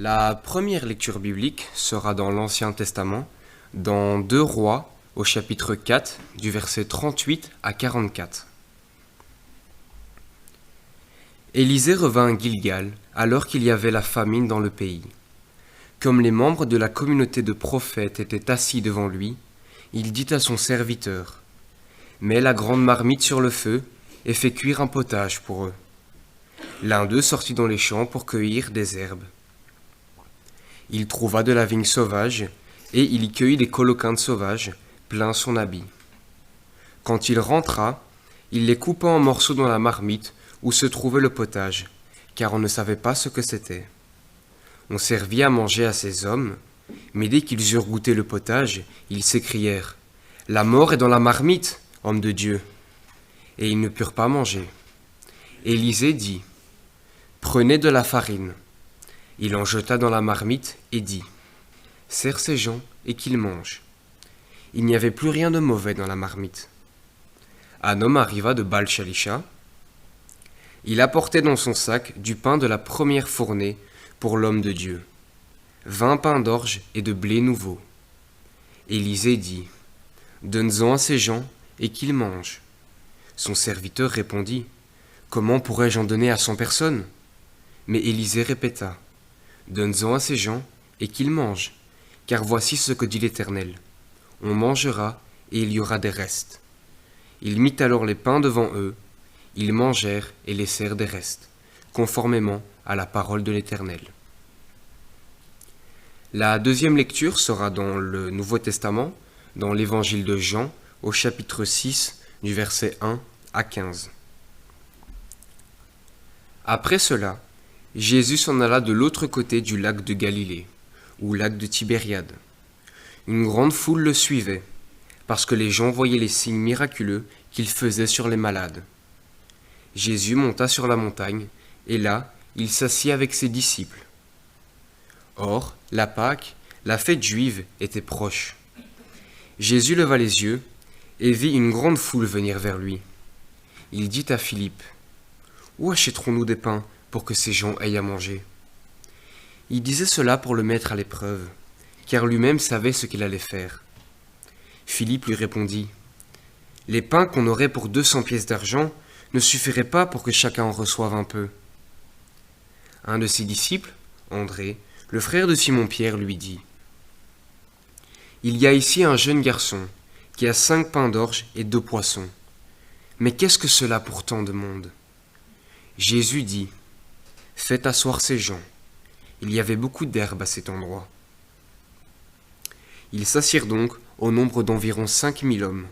La première lecture biblique sera dans l'Ancien Testament, dans 2 Rois, au chapitre 4, du verset 38 à 44. Élisée revint à Gilgal, alors qu'il y avait la famine dans le pays. Comme les membres de la communauté de prophètes étaient assis devant lui, il dit à son serviteur : « Mets la grande marmite sur le feu et fais cuire un potage pour eux. » L'un d'eux sortit dans les champs pour cueillir des herbes. Il trouva de la vigne sauvage, et il y cueillit des coloquintes sauvages, plein son habit. Quand il rentra, il les coupa en morceaux dans la marmite où se trouvait le potage, car on ne savait pas ce que c'était. On servit à manger à ces hommes, mais dès qu'ils eurent goûté le potage, ils s'écrièrent : « La mort est dans la marmite, homme de Dieu !» Et ils ne purent pas manger. Élisée dit : « Prenez de la farine. » Il en jeta dans la marmite et dit : « Sers ces gens et qu'ils mangent. » Il n'y avait plus rien de mauvais dans la marmite. Un homme arriva de Baal-Shalisha. Il apportait dans son sac du pain de la première fournée pour l'homme de Dieu, 20 pains d'orge et de blé nouveau. Élisée dit : « Donne-en à ces gens et qu'ils mangent. » Son serviteur répondit : « Comment pourrais-je en donner à 100 personnes ? » Mais Élisée répéta : « Donne-en à ces gens et qu'ils mangent, car voici ce que dit l'Éternel. On mangera et il y aura des restes. » Il mit alors les pains devant eux, ils mangèrent et laissèrent des restes, conformément à la parole de l'Éternel. La deuxième lecture sera dans le Nouveau Testament, dans l'Évangile de Jean, au chapitre 6, du verset 1 à 15. Après cela, Jésus s'en alla de l'autre côté du lac de Galilée, ou lac de Tibériade. Une grande foule le suivait, parce que les gens voyaient les signes miraculeux qu'il faisait sur les malades. Jésus monta sur la montagne, et là, il s'assit avec ses disciples. Or, la Pâque, la fête juive, était proche. Jésus leva les yeux et vit une grande foule venir vers lui. Il dit à Philippe : « Où achèterons-nous des pains pour que ces gens aient à manger ?» Il disait cela pour le mettre à l'épreuve, car lui-même savait ce qu'il allait faire. Philippe lui répondit : « Les pains qu'on aurait pour 200 pièces d'argent ne suffiraient pas pour que chacun en reçoive un peu. » Un de ses disciples, André, le frère de Simon-Pierre, lui dit : « Il y a ici un jeune garçon qui a 5 pains d'orge et 2 poissons. Mais qu'est-ce que cela pour tant de monde ? » Jésus dit : « Faites asseoir ces gens. » Il y avait beaucoup d'herbe à cet endroit. Ils s'assirent donc au nombre d'environ 5000 hommes.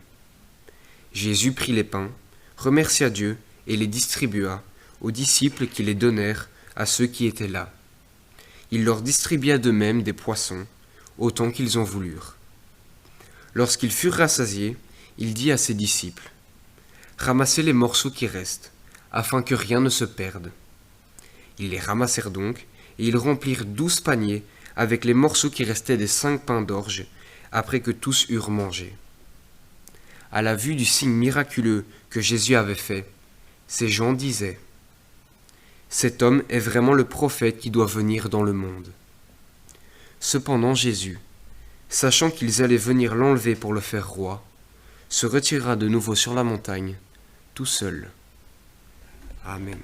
Jésus prit les pains, remercia Dieu et les distribua aux disciples qui les donnèrent à ceux qui étaient là. Il leur distribua de même des poissons, autant qu'ils en voulurent. Lorsqu'ils furent rassasiés, il dit à ses disciples : « Ramassez les morceaux qui restent, afin que rien ne se perde. » Ils les ramassèrent donc, et ils remplirent 12 paniers avec les morceaux qui restaient des 5 pains d'orge, après que tous eurent mangé. À la vue du signe miraculeux que Jésus avait fait, ces gens disaient : « Cet homme est vraiment le prophète qui doit venir dans le monde. » Cependant Jésus, sachant qu'ils allaient venir l'enlever pour le faire roi, se retira de nouveau sur la montagne, tout seul. Amen.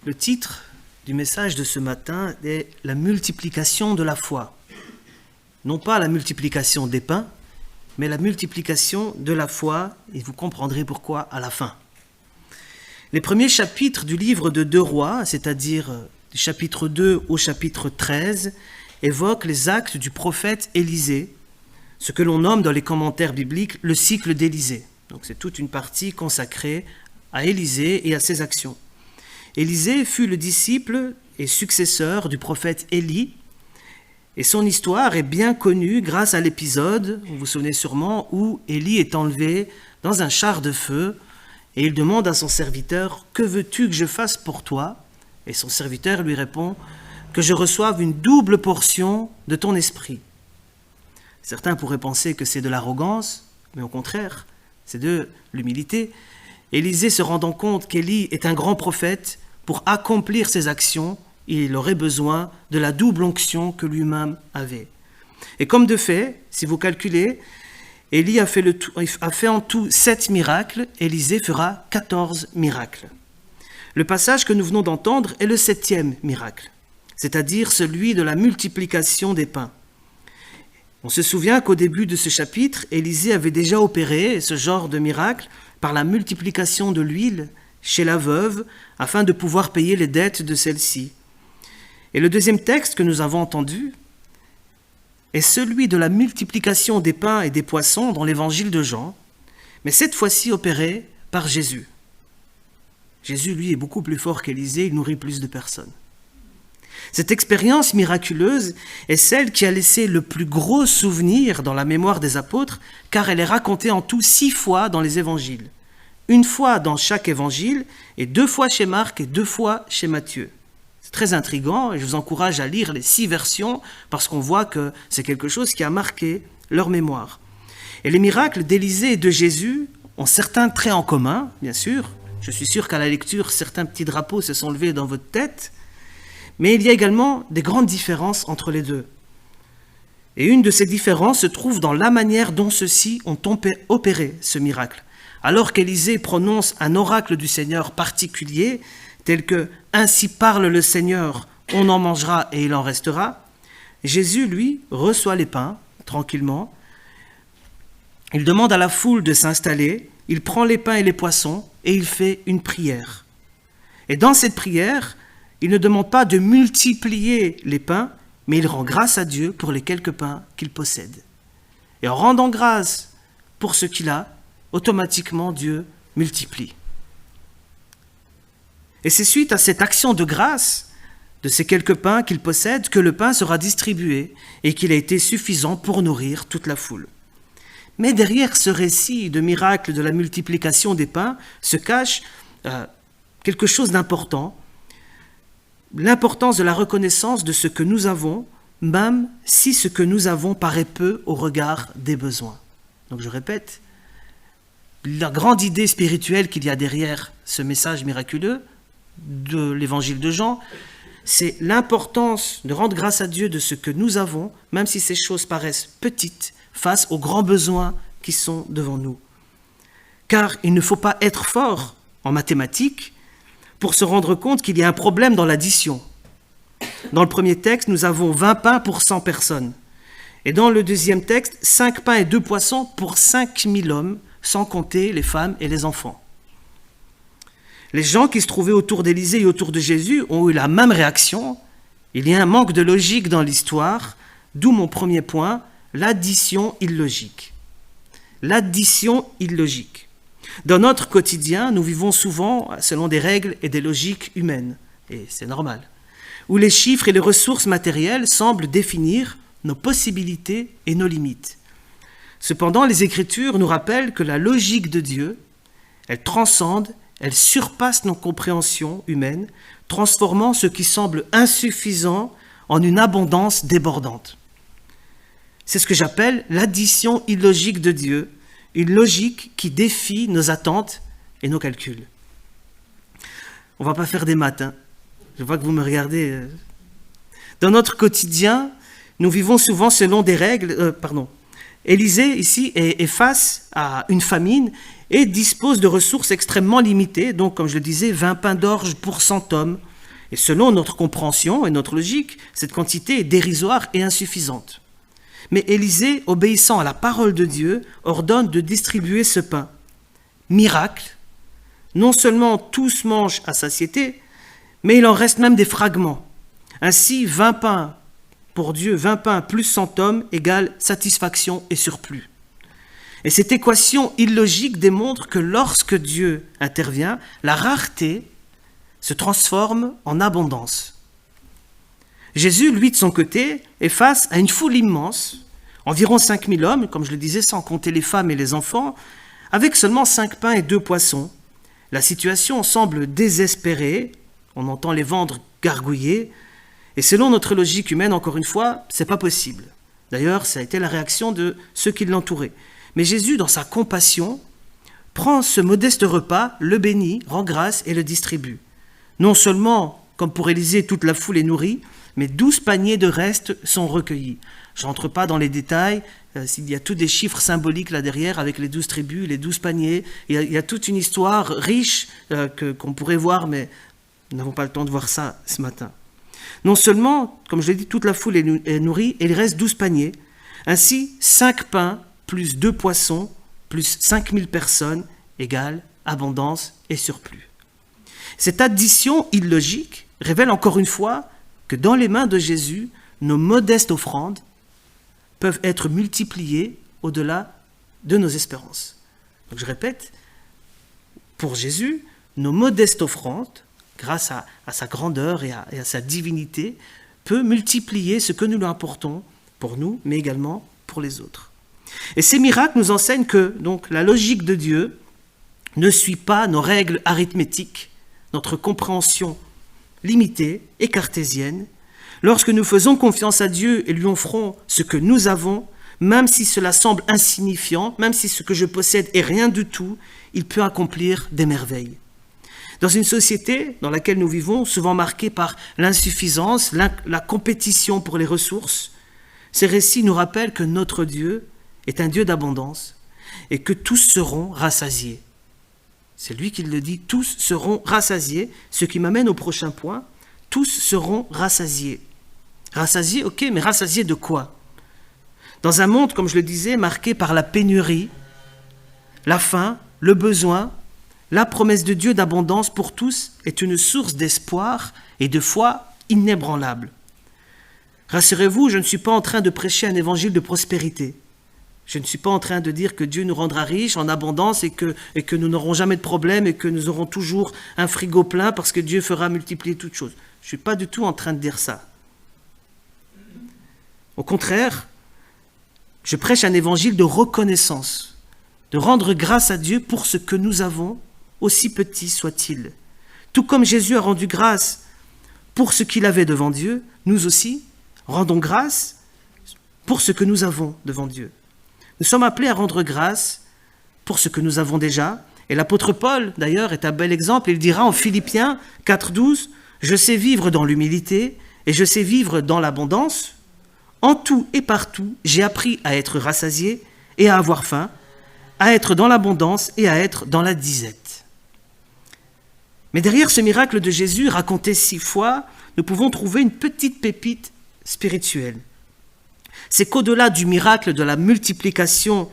Le titre du message de ce matin est « La multiplication de la foi ». Non pas la multiplication des pains, mais la multiplication de la foi, et vous comprendrez pourquoi à la fin. Les premiers chapitres du livre de 2 Rois, c'est-à-dire du chapitre 2 au chapitre 13, évoquent les actes du prophète Élisée, ce que l'on nomme dans les commentaires bibliques le cycle d'Élisée. Donc c'est toute une partie consacrée à Élisée et à ses actions. Élisée fut le disciple et successeur du prophète Élie, et son histoire est bien connue grâce à l'épisode, vous vous souvenez sûrement, où Élie est enlevé dans un char de feu, et il demande à son serviteur « Que veux-tu que je fasse pour toi ?» Et son serviteur lui répond « Que je reçoive une double portion de ton esprit. » Certains pourraient penser que c'est de l'arrogance, mais au contraire, c'est de l'humilité. Élisée se rendant compte qu'Élie est un grand prophète, pour accomplir ses actions, il aurait besoin de la double onction que lui-même avait. Et comme de fait, si vous calculez, Élie a fait en tout 7 miracles, Élisée fera 14 miracles. Le passage que nous venons d'entendre est le 7e miracle, c'est-à-dire celui de la multiplication des pains. On se souvient qu'au début de ce chapitre, Élisée avait déjà opéré ce genre de miracle par la multiplication de l'huile chez la veuve afin de pouvoir payer les dettes de celle-ci. Et le deuxième texte que nous avons entendu est celui de la multiplication des pains et des poissons dans l'évangile de Jean, mais cette fois-ci opéré par Jésus. Jésus, lui, est beaucoup plus fort qu'Élisée, il nourrit plus de personnes. Cette expérience miraculeuse est celle qui a laissé le plus gros souvenir dans la mémoire des apôtres, car elle est racontée en tout 6 fois dans les évangiles. 1 fois dans chaque évangile, et 2 fois chez Marc et 2 fois chez Matthieu. C'est très intriguant, et je vous encourage à lire les 6 versions, parce qu'on voit que c'est quelque chose qui a marqué leur mémoire. Et les miracles d'Élisée et de Jésus ont certains traits en commun, bien sûr. Je suis sûr qu'à la lecture, certains petits drapeaux se sont levés dans votre tête, mais il y a également des grandes différences entre les deux. Et une de ces différences se trouve dans la manière dont ceux-ci ont opéré ce miracle. Alors qu'Élisée prononce un oracle du Seigneur particulier, tel que « Ainsi parle le Seigneur, on en mangera et il en restera », Jésus, lui, reçoit les pains, tranquillement. Il demande à la foule de s'installer, il prend les pains et les poissons et il fait une prière. Et dans cette prière, il ne demande pas de multiplier les pains, mais il rend grâce à Dieu pour les quelques pains qu'il possède. Et en rendant grâce pour ce qu'il a, automatiquement Dieu multiplie. Et c'est suite à cette action de grâce de ces quelques pains qu'il possède que le pain sera distribué et qu'il a été suffisant pour nourrir toute la foule. Mais derrière ce récit de miracle de la multiplication des pains se cache quelque chose d'important, l'importance de la reconnaissance de ce que nous avons, même si ce que nous avons paraît peu au regard des besoins. Donc je répète, la grande idée spirituelle qu'il y a derrière ce message miraculeux de l'évangile de Jean, c'est l'importance de rendre grâce à Dieu de ce que nous avons, même si ces choses paraissent petites, face aux grands besoins qui sont devant nous. Car il ne faut pas être fort en mathématiques pour se rendre compte qu'il y a un problème dans l'addition. Dans le premier texte, nous avons 20 pains pour 100 personnes. Et dans le deuxième texte, 5 pains et 2 poissons pour 5000 hommes, sans compter les femmes et les enfants. Les gens qui se trouvaient autour d'Élisée et autour de Jésus ont eu la même réaction. Il y a un manque de logique dans l'histoire, d'où mon premier point, l'addition illogique. L'addition illogique. Dans notre quotidien, nous vivons souvent selon des règles et des logiques humaines, et c'est normal, où les chiffres et les ressources matérielles semblent définir nos possibilités et nos limites. Cependant, les Écritures nous rappellent que la logique de Dieu, elle transcende, elle surpasse nos compréhensions humaines, transformant ce qui semble insuffisant en une abondance débordante. C'est ce que j'appelle l'addition illogique de Dieu, une logique qui défie nos attentes et nos calculs. On ne va pas faire des maths, hein. Je vois que vous me regardez. Dans notre quotidien, nous vivons souvent selon des règles. Élisée, ici, est face à une famine et dispose de ressources extrêmement limitées, donc, comme je le disais, 20 pains d'orge pour 100 hommes. Et selon notre compréhension et notre logique, cette quantité est dérisoire et insuffisante. Mais Élisée, obéissant à la parole de Dieu, ordonne de distribuer ce pain. Miracle, non seulement tous mangent à satiété, mais il en reste même des fragments. Ainsi, 20 pains pour Dieu, 20 pains plus 100 hommes égale satisfaction et surplus. Et cette équation illogique démontre que lorsque Dieu intervient, la rareté se transforme en abondance. Jésus, lui, de son côté, est face à une foule immense, environ 5000 hommes, comme je le disais, sans compter les femmes et les enfants, avec seulement 5 pains et 2 poissons. La situation semble désespérée, on entend les ventres gargouiller, et selon notre logique humaine, encore une fois, c'est pas possible. D'ailleurs, ça a été la réaction de ceux qui l'entouraient. Mais Jésus, dans sa compassion, prend ce modeste repas, le bénit, rend grâce et le distribue. Non seulement, comme pour Élisée, toute la foule est nourrie, mais 12 paniers de restes sont recueillis. Je n'entre pas dans les détails, il y a tous des chiffres symboliques là derrière, avec les 12 tribus, les 12 paniers. Il y a toute une histoire riche qu'on pourrait voir, mais nous n'avons pas le temps de voir ça ce matin. Non seulement, comme je l'ai dit, toute la foule est nourrie, et il reste 12 paniers. Ainsi, 5 pains plus 2 poissons, plus 5000 personnes, égale abondance et surplus. Cette addition illogique révèle encore une fois que dans les mains de Jésus, nos modestes offrandes peuvent être multipliées au-delà de nos espérances. Donc je répète, pour Jésus, nos modestes offrandes, grâce à sa grandeur et à sa divinité, peut multiplier ce que nous lui apportons pour nous, mais également pour les autres. Et ces miracles nous enseignent que donc, la logique de Dieu ne suit pas nos règles arithmétiques, notre compréhension limitée et cartésienne. Lorsque nous faisons confiance à Dieu et lui offrons ce que nous avons, même si cela semble insignifiant, même si ce que je possède est rien du tout, il peut accomplir des merveilles. Dans une société dans laquelle nous vivons, souvent marquée par l'insuffisance, la compétition pour les ressources, ces récits nous rappellent que notre Dieu est un Dieu d'abondance et que tous seront rassasiés. C'est lui qui le dit, tous seront rassasiés, ce qui m'amène au prochain point, tous seront rassasiés. Rassasiés, ok, mais rassasiés de quoi? Dans un monde, comme je le disais, marqué par la pénurie, la faim, le besoin, la promesse de Dieu d'abondance pour tous est une source d'espoir et de foi inébranlable. Rassurez-vous, je ne suis pas en train de prêcher un évangile de prospérité. Je ne suis pas en train de dire que Dieu nous rendra riches en abondance et que nous n'aurons jamais de problème et que nous aurons toujours un frigo plein parce que Dieu fera multiplier toutes choses. Je ne suis pas du tout en train de dire ça. Au contraire, je prêche un évangile de reconnaissance, de rendre grâce à Dieu pour ce que nous avons, aussi petit soit-il. Tout comme Jésus a rendu grâce pour ce qu'il avait devant Dieu, nous aussi rendons grâce pour ce que nous avons devant Dieu. Nous sommes appelés à rendre grâce pour ce que nous avons déjà. Et l'apôtre Paul, d'ailleurs, est un bel exemple. Il dira en Philippiens 4,12 « Je sais vivre dans l'humilité et je sais vivre dans l'abondance. En tout et partout, j'ai appris à être rassasié et à avoir faim, à être dans l'abondance et à être dans la disette. » Mais derrière ce miracle de Jésus, raconté 6 fois, nous pouvons trouver une petite pépite spirituelle. C'est qu'au-delà du miracle de la multiplication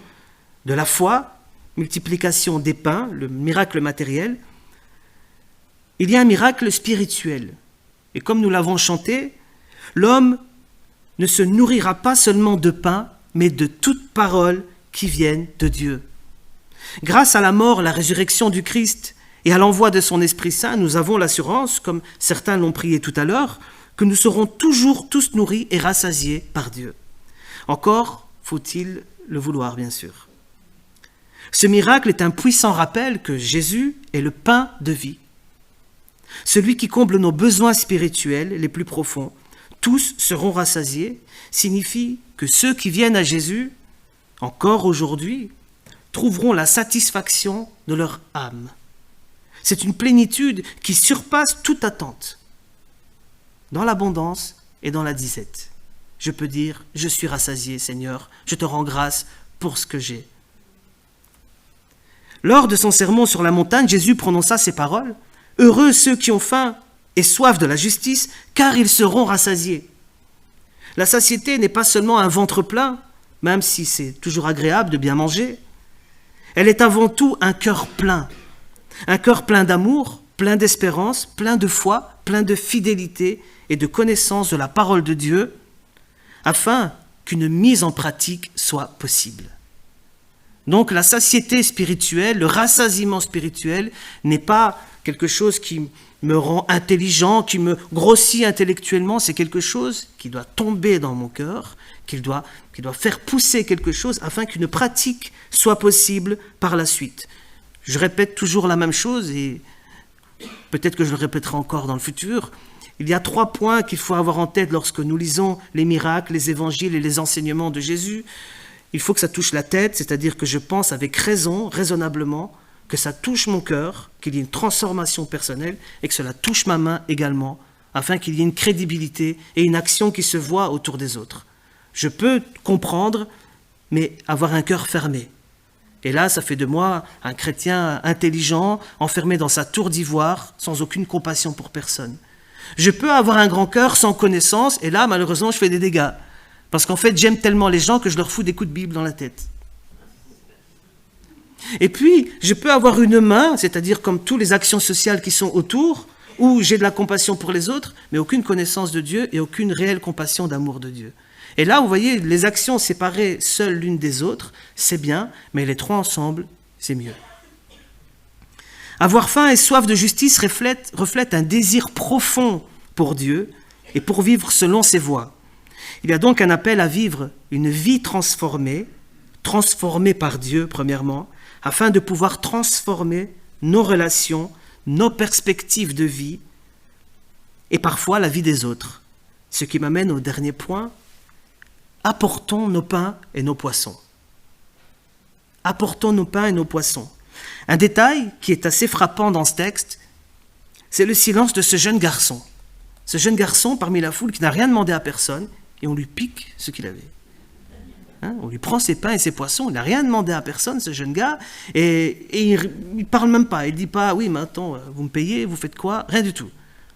de la foi, multiplication des pains, le miracle matériel, il y a un miracle spirituel. Et comme nous l'avons chanté, l'homme ne se nourrira pas seulement de pain, mais de toutes paroles qui viennent de Dieu. Grâce à la mort, la résurrection du Christ et à l'envoi de son Esprit Saint, nous avons l'assurance, comme certains l'ont prié tout à l'heure, que nous serons toujours tous nourris et rassasiés par Dieu. Encore faut-il le vouloir, bien sûr. Ce miracle est un puissant rappel que Jésus est le pain de vie. Celui qui comble nos besoins spirituels les plus profonds, tous seront rassasiés, signifie que ceux qui viennent à Jésus, encore aujourd'hui, trouveront la satisfaction de leur âme. C'est une plénitude qui surpasse toute attente. Dans l'abondance et dans la disette, je peux dire, je suis rassasié, Seigneur, je te rends grâce pour ce que j'ai. Lors de son sermon sur la montagne, Jésus prononça ces paroles, « Heureux ceux qui ont faim et soif de la justice, car ils seront rassasiés. » La satiété n'est pas seulement un ventre plein, même si c'est toujours agréable de bien manger. Elle est avant tout un cœur plein d'amour, plein d'espérance, plein de foi, plein de fidélité et de connaissance de la parole de Dieu, afin qu'une mise en pratique soit possible. Donc la satiété spirituelle, le rassasiement spirituel n'est pas quelque chose qui me rend intelligent, qui me grossit intellectuellement, c'est quelque chose qui doit tomber dans mon cœur, qui doit faire pousser quelque chose afin qu'une pratique soit possible par la suite. Je répète toujours la même chose et peut-être que je le répéterai encore dans le futur. Il y a 3 points qu'il faut avoir en tête lorsque nous lisons les miracles, les évangiles et les enseignements de Jésus. Il faut que ça touche la tête, c'est-à-dire que je pense avec raison, raisonnablement, que ça touche mon cœur, qu'il y ait une transformation personnelle et que cela touche ma main également, afin qu'il y ait une crédibilité et une action qui se voit autour des autres. Je peux comprendre, mais avoir un cœur fermé. Et là, ça fait de moi un chrétien intelligent, enfermé dans sa tour d'ivoire, sans aucune compassion pour personne. Je peux avoir un grand cœur sans connaissance, et là, malheureusement, je fais des dégâts. Parce qu'en fait, j'aime tellement les gens que je leur fous des coups de Bible dans la tête. Et puis, je peux avoir une main, c'est-à-dire comme toutes les actions sociales qui sont autour, où j'ai de la compassion pour les autres, mais aucune connaissance de Dieu et aucune réelle compassion d'amour de Dieu. Et là, vous voyez, les actions séparées seules l'une des autres, c'est bien, mais les 3 ensemble, c'est mieux. Avoir faim et soif de justice reflète un désir profond pour Dieu et pour vivre selon ses voies. Il y a donc un appel à vivre une vie transformée par Dieu, premièrement, afin de pouvoir transformer nos relations, nos perspectives de vie et parfois la vie des autres. Ce qui m'amène au dernier point, apportons nos pains et nos poissons. Apportons nos pains et nos poissons. Un détail qui est assez frappant dans ce texte, c'est le silence de ce jeune garçon. Ce jeune garçon parmi la foule qui n'a rien demandé à personne et on lui pique ce qu'il avait. On lui prend ses pains et ses poissons, il n'a rien demandé à personne, ce jeune gars, et il ne parle même pas, il ne dit pas « oui, mais attends, vous me payez, vous faites quoi ?» Rien du tout.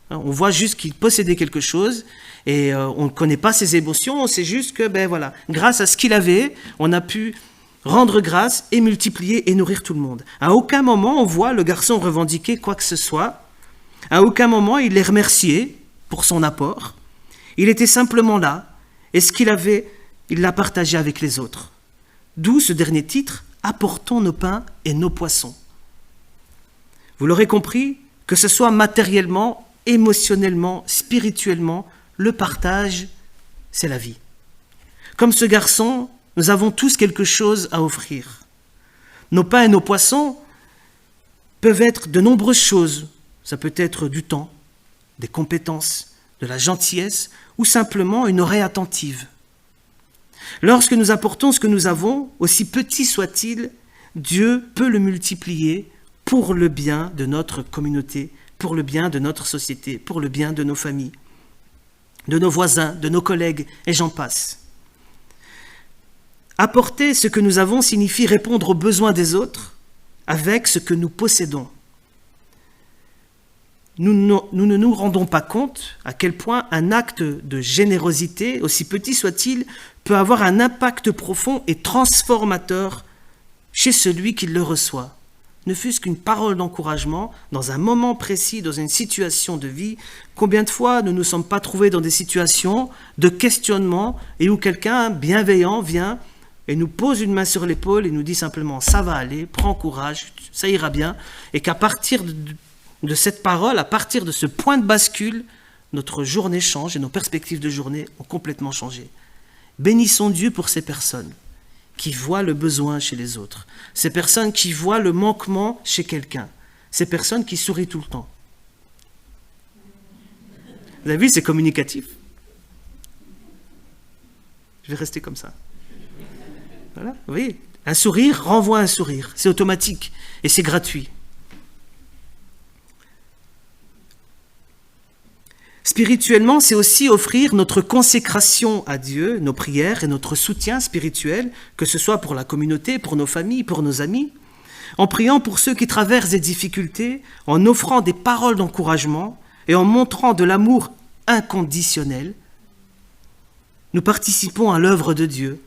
On voit juste qu'il possédait quelque chose et on ne connaît pas ses émotions, on sait juste que, grâce à ce qu'il avait, on a pu rendre grâce et multiplier et nourrir tout le monde. À aucun moment on voit le garçon revendiquer quoi que ce soit, à aucun moment il les remerciait pour son apport, il était simplement là, et ce qu'il avait, il l'a partagé avec les autres. D'où ce dernier titre, « Apportons nos pains et nos poissons ». Vous l'aurez compris, que ce soit matériellement, émotionnellement, spirituellement, le partage, c'est la vie. Comme ce garçon, nous avons tous quelque chose à offrir. Nos pains et nos poissons peuvent être de nombreuses choses. Ça peut être du temps, des compétences, de la gentillesse ou simplement une oreille attentive. Lorsque nous apportons ce que nous avons, aussi petit soit-il, Dieu peut le multiplier pour le bien de notre communauté, pour le bien de notre société, pour le bien de nos familles, de nos voisins, de nos collègues, et j'en passe. Apporter ce que nous avons signifie répondre aux besoins des autres avec ce que nous possédons. Nous ne nous rendons pas compte à quel point un acte de générosité, aussi petit soit-il, peut avoir un impact profond et transformateur chez celui qui le reçoit. Ne fût-ce qu'une parole d'encouragement dans un moment précis, dans une situation de vie. Combien de fois nous ne nous sommes pas trouvés dans des situations de questionnement et où quelqu'un bienveillant vient et nous pose une main sur l'épaule et nous dit simplement « ça va aller, prends courage, ça ira bien » et qu'à partir de cette parole, à partir de ce point de bascule, notre journée change et nos perspectives de journée ont complètement changé. Bénissons Dieu pour ces personnes qui voient le besoin chez les autres, ces personnes qui voient le manquement chez quelqu'un, ces personnes qui sourient tout le temps. Vous avez vu, c'est communicatif. Je vais rester comme ça. Voilà, vous voyez, un sourire renvoie un sourire, c'est automatique et c'est gratuit. Spirituellement, c'est aussi offrir notre consécration à Dieu, nos prières et notre soutien spirituel, que ce soit pour la communauté, pour nos familles, pour nos amis, en priant pour ceux qui traversent des difficultés, en offrant des paroles d'encouragement et en montrant de l'amour inconditionnel. Nous participons à l'œuvre de Dieu.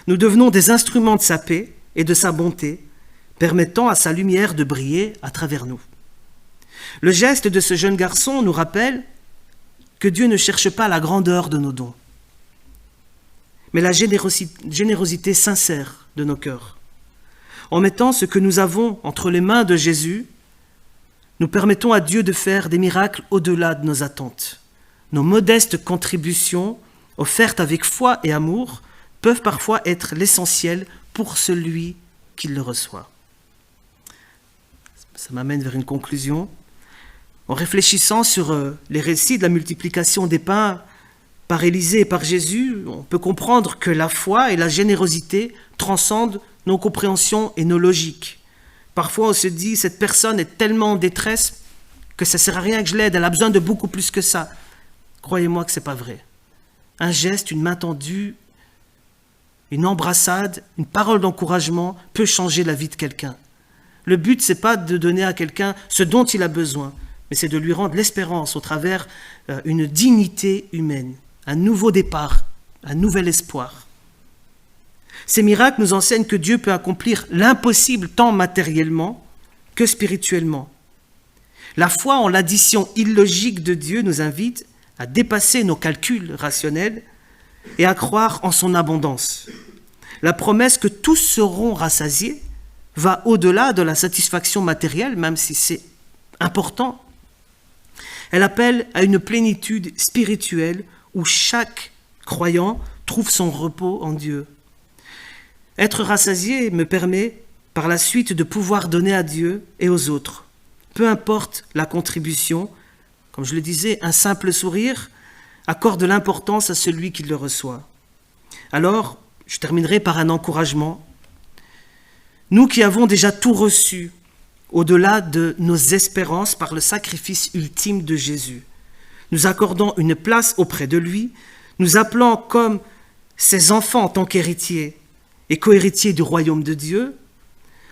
Nous devenons des instruments de sa paix et de sa bonté, permettant à sa lumière de briller à travers nous. Le geste de ce jeune garçon nous rappelle que Dieu ne cherche pas la grandeur de nos dons, mais la générosité sincère de nos cœurs. En mettant ce que nous avons entre les mains de Jésus, nous permettons à Dieu de faire des miracles au-delà de nos attentes. Nos modestes contributions, offertes avec foi et amour, peuvent parfois être l'essentiel pour celui qui le reçoit. Ça m'amène vers une conclusion. En réfléchissant sur les récits de la multiplication des pains par Élisée et par Jésus, on peut comprendre que la foi et la générosité transcendent nos compréhensions et nos logiques. Parfois, on se dit, cette personne est tellement en détresse que ça ne sert à rien que je l'aide, elle a besoin de beaucoup plus que ça. Croyez-moi que ce n'est pas vrai. Un geste, une main tendue, une embrassade, une parole d'encouragement peut changer la vie de quelqu'un. Le but, ce n'est pas de donner à quelqu'un ce dont il a besoin, mais c'est de lui rendre l'espérance au travers une dignité humaine, un nouveau départ, un nouvel espoir. Ces miracles nous enseignent que Dieu peut accomplir l'impossible tant matériellement que spirituellement. La foi en l'addition illogique de Dieu nous invite à dépasser nos calculs rationnels et à croire en son abondance. La promesse que tous seront rassasiés va au-delà de la satisfaction matérielle, même si c'est important. Elle appelle à une plénitude spirituelle où chaque croyant trouve son repos en Dieu. Être rassasié me permet par la suite de pouvoir donner à Dieu et aux autres. Peu importe la contribution, comme je le disais, un simple sourire accorde de l'importance à celui qui le reçoit. Alors, je terminerai par un encouragement. Nous qui avons déjà tout reçu, au-delà de nos espérances par le sacrifice ultime de Jésus, nous accordons une place auprès de lui, nous appelant comme ses enfants en tant qu'héritiers et co-héritiers du royaume de Dieu.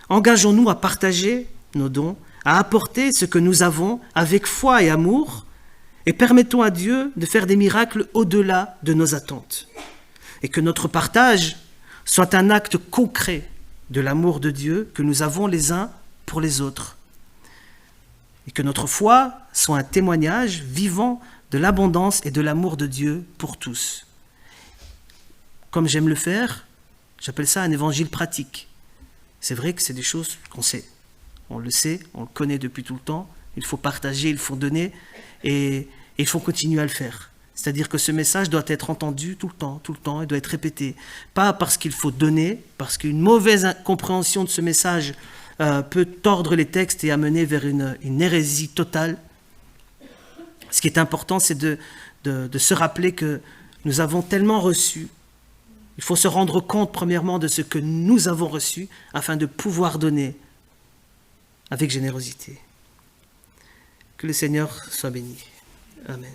Engageons-nous à partager nos dons, à apporter ce que nous avons avec foi et amour, et permettons à Dieu de faire des miracles au-delà de nos attentes. Et que notre partage soit un acte concret de l'amour de Dieu que nous avons les uns pour les autres. Et que notre foi soit un témoignage vivant de l'abondance et de l'amour de Dieu pour tous. Comme j'aime le faire, j'appelle ça un évangile pratique. C'est vrai que c'est des choses qu'on sait. On le sait, on le connaît depuis tout le temps. Il faut partager, il faut donner et il faut continuer à le faire. C'est-à-dire que ce message doit être entendu tout le temps, il doit être répété. Pas parce qu'il faut donner, parce qu'une mauvaise compréhension de ce message peut tordre les textes et amener vers une hérésie totale. Ce qui est important, c'est de se rappeler que nous avons tellement reçu. Il faut se rendre compte, premièrement, de ce que nous avons reçu afin de pouvoir donner avec générosité. Que le Seigneur soit béni. Amen.